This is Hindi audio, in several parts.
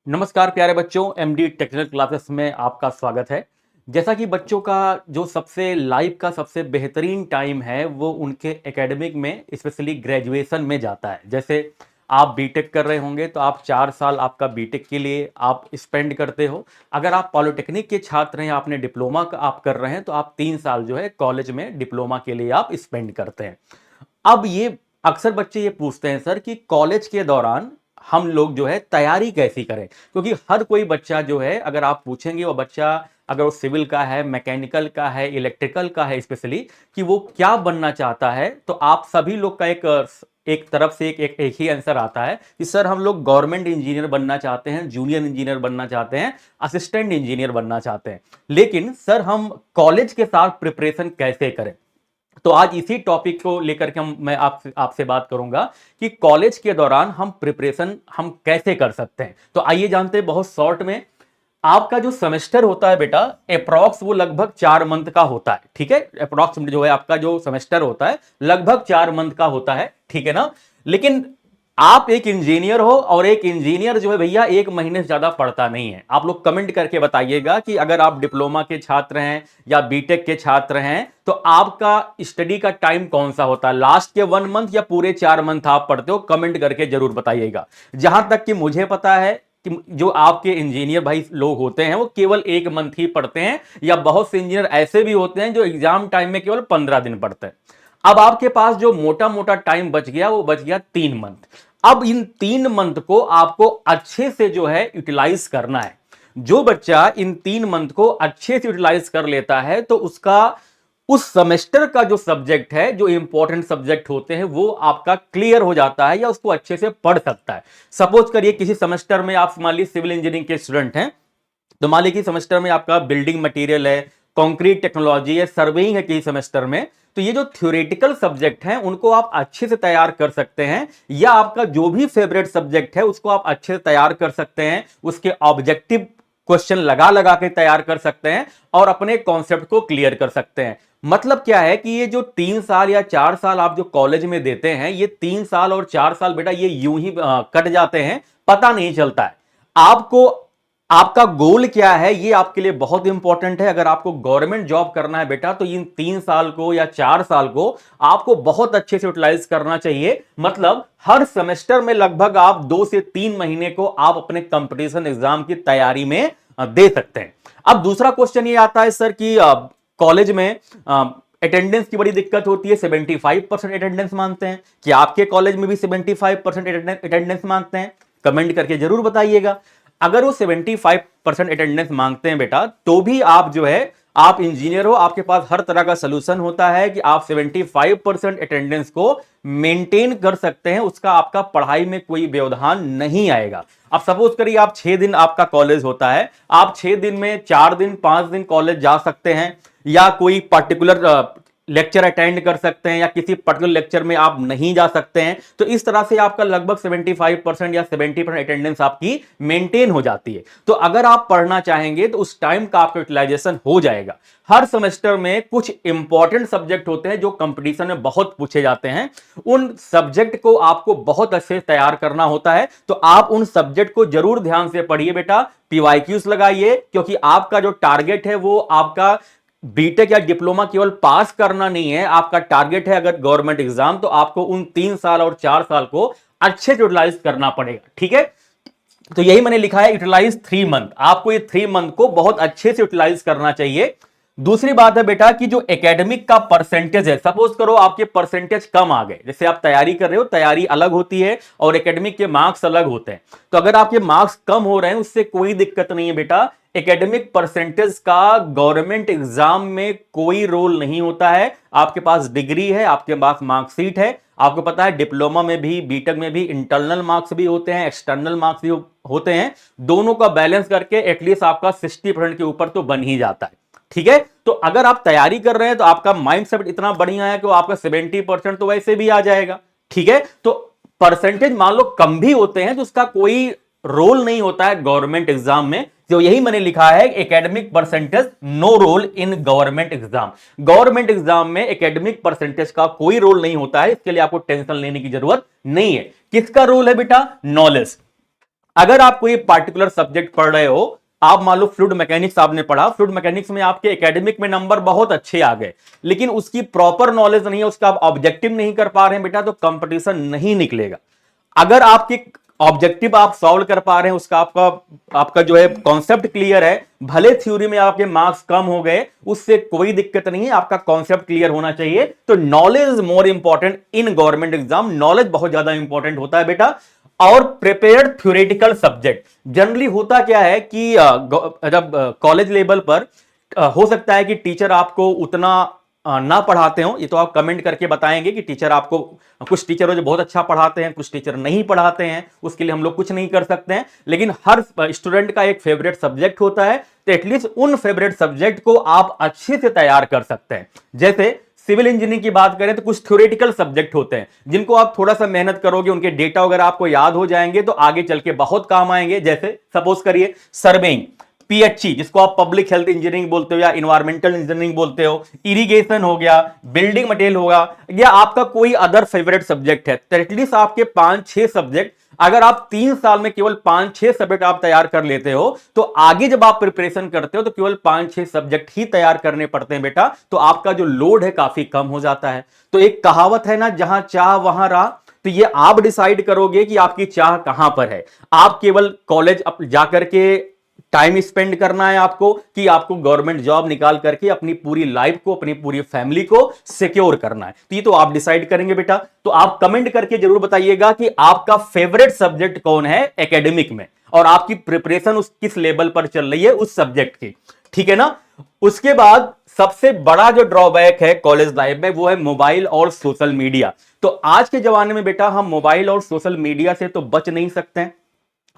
नमस्कार प्यारे बच्चों, एमडी टेक्निकल क्लासेस में आपका स्वागत है। जैसा कि बच्चों का जो सबसे लाइफ का सबसे बेहतरीन टाइम है वो उनके एकेडमिक में स्पेशली ग्रेजुएशन में जाता है। जैसे आप बीटेक कर रहे होंगे तो आप 4 साल आपका बीटेक के लिए आप स्पेंड करते हो। अगर आप पॉलिटेक्निक के छात्र हैं, आपने डिप्लोमा का आप कर रहे हैं तो आप 3 साल जो है कॉलेज में डिप्लोमा के लिए आप स्पेंड करते हैं। अब ये अक्सर बच्चे ये पूछते हैं सर कि कॉलेज के दौरान हम लोग जो है तैयारी कैसी करें, क्योंकि हर कोई बच्चा जो है अगर आप पूछेंगे वो बच्चा अगर वो सिविल का है, मैकेनिकल का है, इलेक्ट्रिकल का है स्पेशली कि वो क्या बनना चाहता है, तो आप सभी लोग का एक तरफ से एक ही आंसर आता है कि सर हम लोग गवर्नमेंट इंजीनियर बनना चाहते हैं, जूनियर इंजीनियर बनना चाहते हैं, असिस्टेंट इंजीनियर बनना चाहते हैं। लेकिन सर हम कॉलेज के साथ प्रिपरेशन कैसे करें? तो आज इसी टॉपिक को लेकर के मैं आपसे बात करूंगा कि कॉलेज के दौरान हम प्रिपरेशन हम कैसे कर सकते हैं। तो आइए जानते हैं बहुत शॉर्ट में। आपका जो सेमेस्टर होता है बेटा, अप्रॉक्स वो लगभग 4 मंथ का होता है। ठीक है, अप्रॉक्स जो है आपका जो सेमेस्टर होता है लगभग 4 मंथ का होता है। ठीक है ना। लेकिन आप एक इंजीनियर हो और एक इंजीनियर जो है भैया 1 महीने से ज्यादा पढ़ता नहीं है। आप लोग कमेंट करके बताइएगा कि अगर आप डिप्लोमा के छात्र हैं या बीटेक के छात्र हैं तो आपका स्टडी का टाइम कौन सा होता है, लास्ट के 1 मंथ या पूरे 4 मंथ आप पढ़ते हो? कमेंट करके जरूर बताइएगा। जहां तक कि मुझे पता है कि जो आपके इंजीनियर भाई लोग होते हैं वो केवल 1 मंथ ही पढ़ते हैं, या बहुत से इंजीनियर ऐसे भी होते हैं जो एग्जाम टाइम में केवल 15 दिन पढ़ते हैं। अब आपके पास जो मोटा मोटा टाइम बच गया वो बच गया 3 मंथ। अब इन 3 मंथ को आपको अच्छे से जो है यूटिलाइज करना है। जो बच्चा इन 3 मंथ को अच्छे से यूटिलाइज कर लेता है तो उसका उस सेमेस्टर का जो सब्जेक्ट है, जो इंपॉर्टेंट सब्जेक्ट होते हैं वो आपका क्लियर हो जाता है या उसको अच्छे से पढ़ सकता है। सपोज करिए किसी सेमेस्टर में आप मान लीजिए सिविल इंजीनियरिंग के स्टूडेंट हैं, तो मान लीजिए सेमेस्टर में आपका बिल्डिंग मटेरियल है, कंक्रीट टेक्नोलॉजी है, सर्वेइंग है किसी सेमेस्टर में, तो ये जो थ्योरेटिकल सब्जेक्ट हैं उनको आप अच्छे से तैयार कर सकते हैं, या आपका जो भी फेवरेट सब्जेक्ट है उसको आप अच्छे से तैयार कर सकते हैं, उसके ऑब्जेक्टिव क्वेश्चन लगा लगा के तैयार कर सकते हैं और अपने कॉन्सेप्ट को क्लियर कर सकते हैं। मतलब क्या है कि ये जो 3 साल या 4 साल आप जो कॉलेज में देते हैं, ये 3 साल और 4 साल बेटा ये यूं ही कट जाते हैं, पता नहीं चलता है। आपको आपका गोल क्या है ये आपके लिए बहुत इंपॉर्टेंट है। अगर आपको गवर्नमेंट जॉब करना है बेटा तो इन 3 साल को या 4 साल को आपको बहुत अच्छे से यूटिलाइज करना चाहिए। मतलब हर सेमेस्टर में लगभग आप 2 से 3 महीने को आप अपने कंपटीशन एग्जाम की तैयारी में दे सकते हैं। अब दूसरा क्वेश्चन ये आता है सर कि कॉलेज में अटेंडेंस की बड़ी दिक्कत होती है, 75% अटेंडेंस मांगते हैं। कि आपके कॉलेज में भी 75% अटेंडेंस मांगते हैं? कमेंट करके जरूर बताइएगा। अगर वो 75% अटेंडेंस मांगते हैं बेटा तो भी आप जो है आप इंजीनियर हो, आपके पास हर तरह का सोल्यूशन होता है कि आप 75% अटेंडेंस को मेंटेन कर सकते हैं, उसका आपका पढ़ाई में कोई व्यवधान नहीं आएगा। अब सपोज करिए आप 6 दिन आपका कॉलेज होता है, आप 6 दिन में 4 दिन 5 दिन कॉलेज जा सकते हैं, या कोई पर्टिकुलर लेक्चर अटेंड कर सकते हैं, या किसी पर्टिकुलर लेक्चर में आप नहीं जा सकते हैं, तो इस तरह से आपका लगभग 75% या 70% अटेंडेंस आपकी मेंटेन हो जाती है। तो अगर आप पढ़ना चाहेंगे तो उस टाइम का आपका यूटिलाइजेशन हो जाएगा। हर सेमेस्टर में कुछ इंपॉर्टेंट सब्जेक्ट होते हैं जो कंपटीशन में बहुत पूछे जाते हैं, उन सब्जेक्ट को आपको बहुत अच्छे से तैयार करना होता है। तो आप उन सब्जेक्ट को जरूर ध्यान से पढ़िए बेटा, पीवाईक्यूज लगाइए, क्योंकि आपका जो टारगेट है वो आपका बीटेक या डिप्लोमा केवल पास करना नहीं है, आपका टारगेट है अगर गवर्नमेंट एग्जाम, तो आपको उन 3 साल और 4 साल को अच्छे से यूटिलाइज करना पड़ेगा। ठीक है, तो यही मैंने लिखा है यूटिलाइज 3 मंथ। आपको ये 3 मंथ को बहुत अच्छे से यूटिलाइज करना चाहिए। दूसरी बात है बेटा कि जो एकेडमिक का परसेंटेज है, सपोज करो आपके परसेंटेज कम आ गए, जैसे आप तैयारी कर रहे हो, तैयारी अलग होती है और एकेडमिक के मार्क्स अलग होते हैं। तो अगर आपके मार्क्स कम हो रहे हैं उससे कोई दिक्कत नहीं है बेटा। एकेडमिक परसेंटेज का गवर्नमेंट एग्जाम में कोई रोल नहीं होता है। आपके पास डिग्री है, आपके पास मार्कशीट है। आपको पता है डिप्लोमा में भी बीटेक में भी इंटरनल मार्क्स भी होते हैं, एक्सटर्नल मार्क्स भी होते हैं। दोनों का बैलेंस करके एटलीस्ट आपका 60% के ऊपर तो बन ही जाता है। ठीक है, तो अगर आप तैयारी कर रहे हैं तो आपका माइंडसेट इतना बढ़िया है कि आपका 70% तो वैसे भी आ जाएगा। ठीक है, तो परसेंटेज मान लो कम भी होते हैं तो उसका कोई रोल नहीं होता है गवर्नमेंट एग्जाम में। तो यही मैंने लिखा है academic percentage no role in government exam. Government exam में एकेडमिक परसेंटेज का कोई रोल नहीं होता है, इसके लिए आपको टेंशन लेने की जरूरत नहीं है। किसका रोल है बेटा? नॉलेज। अगर आप कोई पार्टिकुलर सब्जेक्ट पढ़ रहे हो, आप मान लो फ्लूइड मैकेनिक्स आपने पढ़ा, फ्लूइड मैकेनिक्स में आपके एकेडमिक में नंबर बहुत अच्छे आ गए, लेकिन उसकी प्रॉपर नॉलेज नहीं है, उसका आप ऑब्जेक्टिव नहीं कर पा रहे हैं बेटा, तो कंपटीशन नहीं निकलेगा। अगर आपके ऑब्जेक्टिव आप सॉल्व कर पा रहे हैं, उसका आपका आपका जो है कॉन्सेप्ट क्लियर है, भले थ्योरी में आपके मार्क्स कम हो गए, उससे कोई दिक्कत नहीं है, आपका कॉन्सेप्ट क्लियर होना चाहिए। तो knowledge is more important in government exam, knowledge बहुत ज्यादा इंपॉर्टेंट होता है बेटा। और प्रिपेयर्ड थ्योरेटिकल सब्जेक्ट, जनरली होता क्या है कि जब कॉलेज लेवल पर हो सकता है कि टीचर आपको उतना ना पढ़ाते हो, ये तो आप कमेंट करके बताएंगे कि टीचर आपको, कुछ टीचर हो जो बहुत अच्छा पढ़ाते हैं, कुछ टीचर नहीं पढ़ाते हैं, उसके लिए हम लोग कुछ नहीं कर सकते हैं। लेकिन हर स्टूडेंट का एक फेवरेट सब्जेक्ट होता है, तो एटलीस्ट उन फेवरेट सब्जेक्ट को आप अच्छे से तैयार कर सकते हैं। जैसे सिविल इंजीनियरिंग की बात करें तो कुछ थ्योरेटिकल सब्जेक्ट होते हैं जिनको आप थोड़ा सा मेहनत करोगे, उनके डेटा वगैरह आपको याद हो जाएंगे, तो आगे चल के बहुत काम आएंगे। जैसे सपोज करिए सर्वेइंग, पीएचई जिसको आप पब्लिक हेल्थ इंजीनियरिंग बोलते हो या इन्वायरमेंटल इंजीनियरिंग बोलते हो, इरिगेशन हो गया, बिल्डिंग मटेरियल होगा, या आपका कोई अदर फेवरेट सब्जेक्ट है, तो एटलीस्ट आपके 5-6 सब्जेक्ट, अगर आप 3 साल में केवल 5-6 सब्जेक्ट आप तैयार कर लेते हो, तो आगे जब आप प्रिपरेशन करते हो तो केवल 5-6 सब्जेक्ट ही तैयार करने पड़ते हैं बेटा, तो आपका जो लोड है काफी कम हो जाता है। तो एक कहावत है ना, जहां चाह वहां राह, तो ये आप डिसाइड करोगे कि आपकी चाह कहां पर है। आप केवल कॉलेज जाकर के टाइम स्पेंड करना है आपको, कि आपको गवर्नमेंट जॉब निकाल करके अपनी पूरी लाइफ को, अपनी पूरी फैमिली को सिक्योर करना है, तो ये तो आप डिसाइड करेंगे बेटा। तो आप कमेंट करके जरूर बताइएगा कि आपका फेवरेट सब्जेक्ट कौन है एकेडमिक में, और आपकी प्रिपरेशन उस किस लेवल पर चल रही है उस सब्जेक्ट की, ठीक है ना। उसके बाद सबसे बड़ा जो ड्रॉबैक है कॉलेज लाइफ में, वो है मोबाइल और सोशल मीडिया। तो आज के जमाने में बेटा हम मोबाइल और सोशल मीडिया से तो बच नहीं सकते हैं।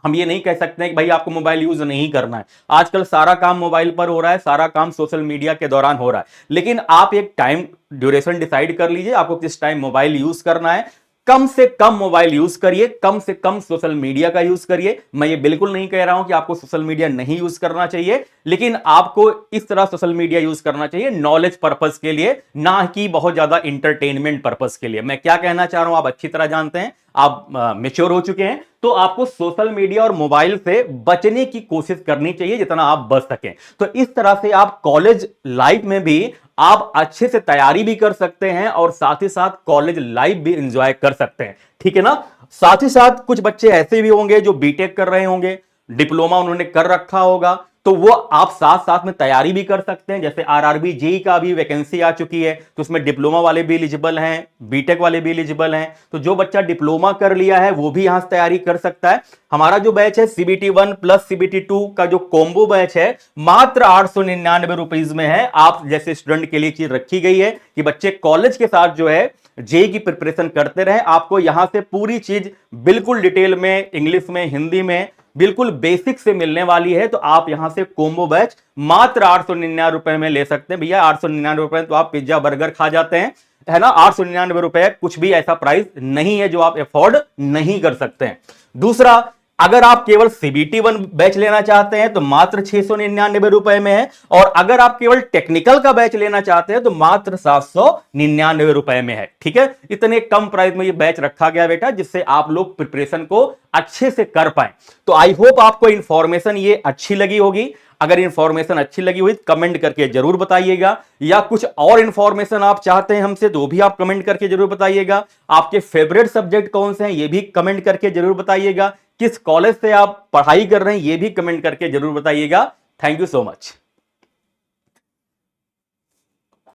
हम ये नहीं कह सकते हैं कि भाई आपको मोबाइल यूज नहीं करना है, आजकल सारा काम मोबाइल पर हो रहा है, सारा काम सोशल मीडिया के दौरान हो रहा है। लेकिन आप एक टाइम ड्यूरेशन डिसाइड कर लीजिए, आपको किस टाइम मोबाइल यूज करना है। कम से कम मोबाइल यूज करिए, कम से कम सोशल मीडिया का यूज करिए। मैं ये बिल्कुल नहीं कह रहा हूं कि आपको सोशल मीडिया नहीं यूज करना चाहिए, लेकिन आपको इस तरह सोशल मीडिया यूज करना चाहिए नॉलेज पर्पस के लिए, ना कि बहुत ज्यादा इंटरटेनमेंट पर्पस के लिए। मैं क्या कहना चाह रहा हूं आप अच्छी तरह जानते हैं, आप मेच्योर हो चुके हैं, तो आपको सोशल मीडिया और मोबाइल से बचने की कोशिश करनी चाहिए जितना आप बच सकें। तो इस तरह से आप कॉलेज लाइफ में भी आप अच्छे से तैयारी भी कर सकते हैं और साथ ही साथ कॉलेज लाइफ भी एंजॉय कर सकते हैं, ठीक है ना। साथ ही साथ कुछ बच्चे ऐसे भी होंगे जो बीटेक कर रहे होंगे, डिप्लोमा उन्होंने कर रखा होगा, तो वो आप साथ साथ में तैयारी भी कर सकते हैं। जैसे आरआरबी जेई का भी वैकेंसी आ चुकी है, तो उसमें डिप्लोमा वाले भी एलिजिबल हैं, बीटेक वाले भी एलिजिबल हैं। तो जो बच्चा डिप्लोमा कर लिया है वो भी यहां से तैयारी कर सकता है। हमारा जो बैच है सीबीटी 1 प्लस सीबीटी 2 का जो कॉम्बो बैच है, मात्र 899 रुपीज में है। आप जैसे स्टूडेंट के लिए चीज रखी गई है कि बच्चे कॉलेज के साथ जो है जेई की प्रिपरेशन करते रहे। आपको यहां से पूरी चीज बिल्कुल डिटेल में, इंग्लिश में, हिंदी में, बिल्कुल बेसिक से मिलने वाली है। तो आप यहां से कोम्बो बैच मात्र 899 रुपए में ले सकते हैं। भैया 899 रुपए तो आप पिज्जा बर्गर खा जाते हैं, है ना। 899 रुपए कुछ भी ऐसा प्राइस नहीं है जो आप अफोर्ड नहीं कर सकते हैं। दूसरा, अगर आप केवल सीबीटी 1 बैच लेना चाहते हैं तो मात्र 699 रुपए में है, और अगर आप केवल टेक्निकल का बैच लेना चाहते हैं तो मात्र 799 रुपए में है, ठीक है। इतने कम प्राइस में ये बैच रखा गया बेटा, जिससे आप लोग प्रिपरेशन को अच्छे से कर पाए। तो आई होप आपको इंफॉर्मेशन ये अच्छी लगी होगी। अगर इंफॉर्मेशन अच्छी लगी हुई तो कमेंट करके जरूर बताइएगा, या कुछ और इंफॉर्मेशन आप चाहते हैं हमसे तो भी आप कमेंट करके जरूर बताइएगा। आपके फेवरेट सब्जेक्ट कौन से हैं ये भी कमेंट करके जरूर बताइएगा। किस कॉलेज से आप पढ़ाई कर रहे हैं ये भी कमेंट करके जरूर बताइएगा। Thank you so much.